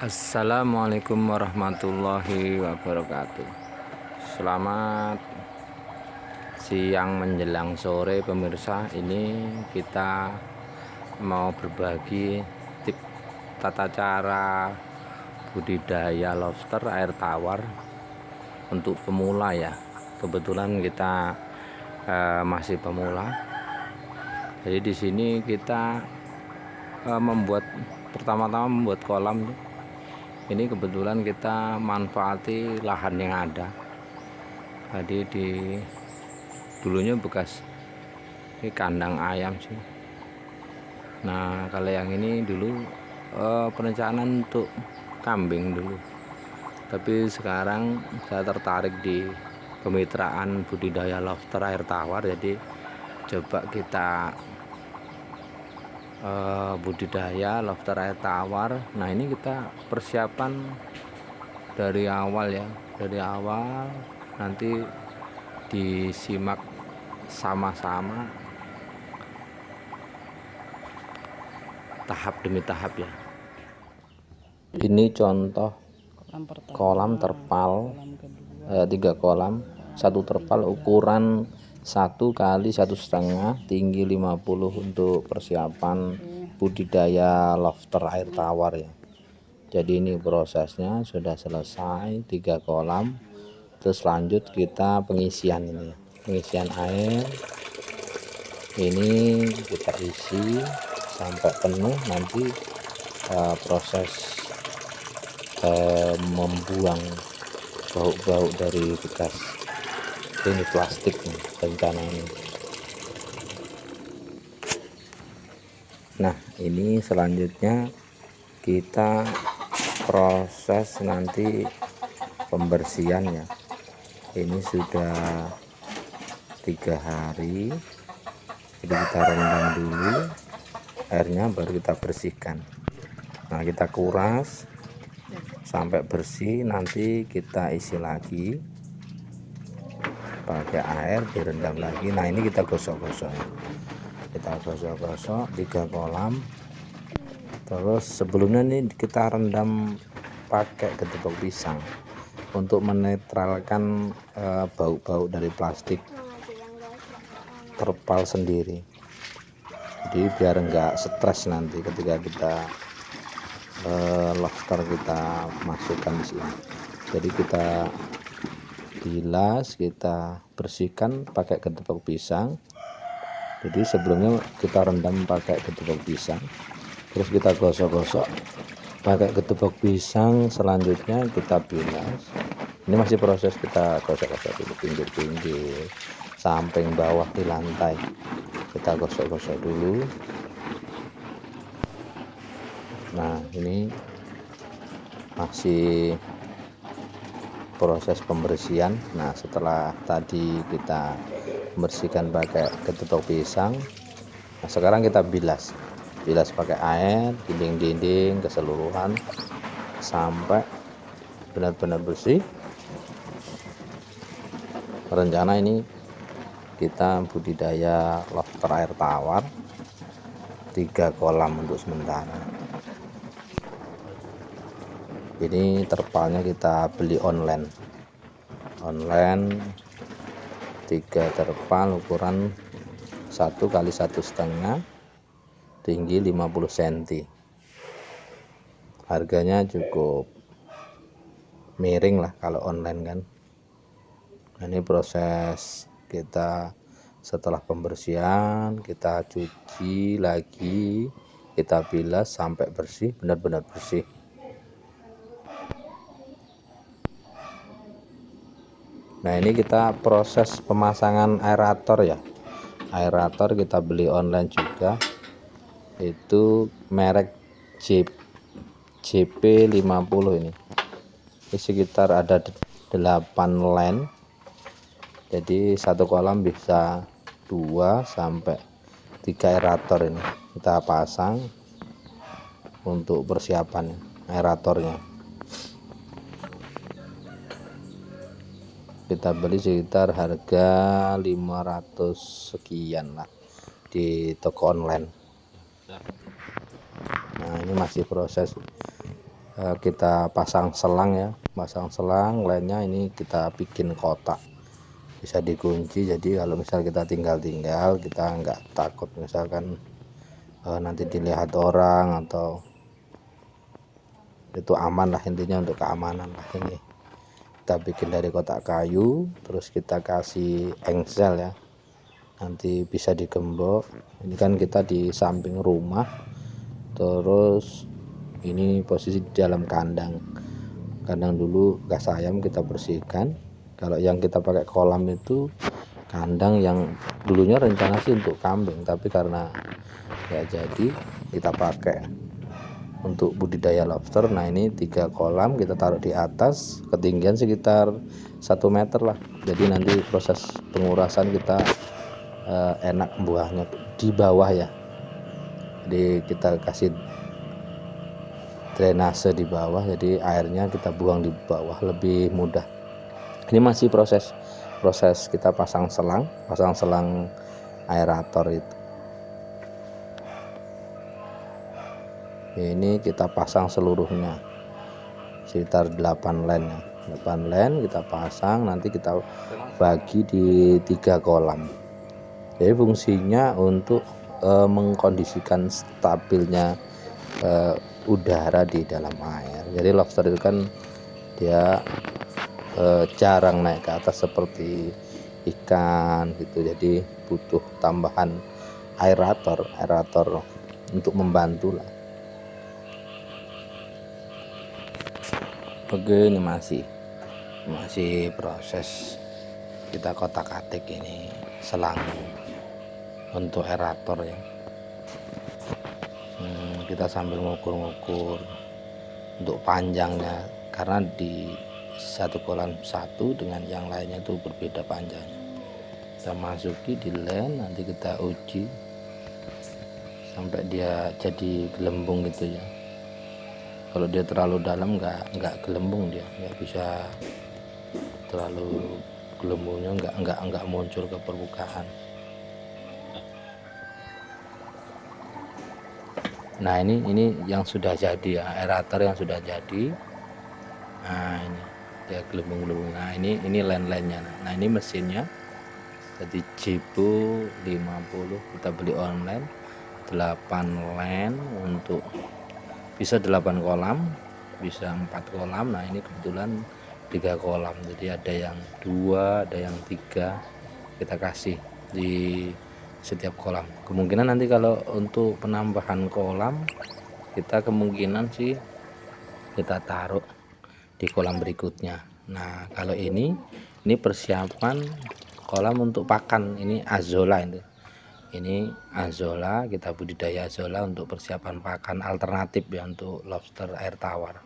Assalamualaikum warahmatullahi wabarakatuh. Selamat siang menjelang sore pemirsa. Ini kita mau berbagi tip tata cara budidaya lobster air tawar untuk pemula ya. Kebetulan kita masih pemula. Jadi di sini kita pertama-tama membuat kolam. Ini kebetulan kita manfaati lahan yang ada. Tadi dulunya bekas ini kandang ayam sih. Nah kalau yang ini dulu perencanaan untuk kambing dulu. Tapi sekarang saya tertarik di kemitraan budidaya lobster air tawar. Jadi coba kita budidaya lobster air tawar. Nah ini kita persiapan dari awal ya, dari awal nanti disimak sama-sama tahap demi tahap ya. Ini contoh kolam terpal, 3 kolam, 1 terpal ukuran 1 kali 1,5, tinggi 50 untuk persiapan budidaya lobster air tawar ya. Jadi ini prosesnya sudah selesai, 3 kolam. Terus lanjut kita pengisian ini, pengisian air. Ini kita isi sampai penuh, nanti proses membuang bau-bau dari bekas ini plastik nih rencana ini. Nah ini selanjutnya kita proses nanti pembersihan ya. Ini sudah 3 hari, jadi kita rendam dulu airnya, baru kita bersihkan. Nah kita kuras sampai bersih, nanti kita isi lagi pakai air, direndam lagi. Nah ini kita gosok-gosok, kita gosok-gosok 3 kolam. Terus sebelumnya nih kita rendam pakai getepok pisang untuk menetralkan bau-bau dari plastik terpal sendiri. Jadi biar enggak stres nanti ketika kita lobster kita masukkan di sini. Jadi kita bilas, kita bersihkan pakai getepok pisang. Jadi sebelumnya kita rendam pakai getepok pisang, terus kita gosok-gosok pakai getepok pisang. Selanjutnya kita bilas. Ini masih proses, kita gosok-gosok dulu pinggir-pinggir, samping bawah di lantai kita gosok-gosok dulu. Nah ini masih proses pembersihan. Nah setelah tadi kita membersihkan pakai getepok pisang, nah sekarang kita bilas pakai air, dinding-dinding keseluruhan sampai benar-benar bersih. Rencana ini kita budidaya lobster air tawar 3 kolam untuk sementara. Ini terpalnya kita beli online 3 terpal ukuran 1 kali 1,5, tinggi 50 cm. Harganya cukup miring lah kalau online kan. Nah, ini proses kita setelah pembersihan, kita cuci lagi, kita bilas sampai bersih, benar-benar bersih. Nah ini kita proses pemasangan aerator ya. Aerator kita beli online juga, itu merek JP50 ini sekitar ada 8 line. Jadi 1 kolam bisa 2 sampai 3 aerator. Ini kita pasang untuk persiapan aeratornya. Kita beli sekitar harga 500 sekian lah di toko online. Nah ini masih proses kita pasang selang ya, pasang selang, lainnya ini kita bikin kotak, bisa dikunci. Jadi kalau misal kita tinggal kita nggak takut misalkan nanti dilihat orang, atau itu aman lah, intinya untuk keamanan lah. Ini kita bikin dari kotak kayu, terus kita kasih engsel ya, nanti bisa digembok. Ini kan kita di samping rumah, terus ini posisi di dalam kandang dulu gas ayam kita bersihkan. Kalau yang kita pakai kolam itu kandang yang dulunya rencana sih untuk kambing, tapi karena nggak jadi kita pakai untuk budidaya lobster. Nah ini 3 kolam kita taruh di atas, ketinggian sekitar 1 meter lah, jadi nanti proses pengurasan kita enak buahnya di bawah ya. Jadi kita kasih drainase di bawah, jadi airnya kita buang di bawah lebih mudah. Ini masih proses kita pasang selang aerator itu. Ini kita pasang seluruhnya sekitar 8 line ya, 8 line kita pasang, nanti kita bagi di 3 kolam. Jadi fungsinya untuk mengkondisikan stabilnya udara di dalam air. Jadi lobster itu kan dia jarang naik ke atas seperti ikan gitu, jadi butuh tambahan aerator untuk membantu lah. Oke, ini masih proses kita kotak-atik ini selang untuk aerator ya. Kita sambil ngukur untuk panjangnya, karena di satu kolam satu dengan yang lainnya itu berbeda panjangnya. Kita masuki di line, nanti kita uji sampai dia jadi gelembung gitu ya. Kalau dia terlalu dalam nggak gelembung, dia nggak bisa, terlalu gelembungnya nggak muncul ke permukaan. Nah ini yang sudah jadi ya, aerator yang sudah jadi. Nah ini dia gelembung. Nah ini line-nya. Nah ini mesinnya jadi Jibo 50, kita beli online 8 line, untuk bisa 8 kolam, bisa 4 kolam. Nah ini kebetulan 3 kolam, jadi ada yang 2, ada yang 3, kita kasih di setiap kolam. Kemungkinan nanti kalau untuk penambahan kolam, kita kemungkinan sih kita taruh di kolam berikutnya. Nah kalau ini persiapan kolam untuk pakan. Ini azola, ini azola, kita budidaya azola untuk persiapan pakan alternatif ya untuk lobster air tawar.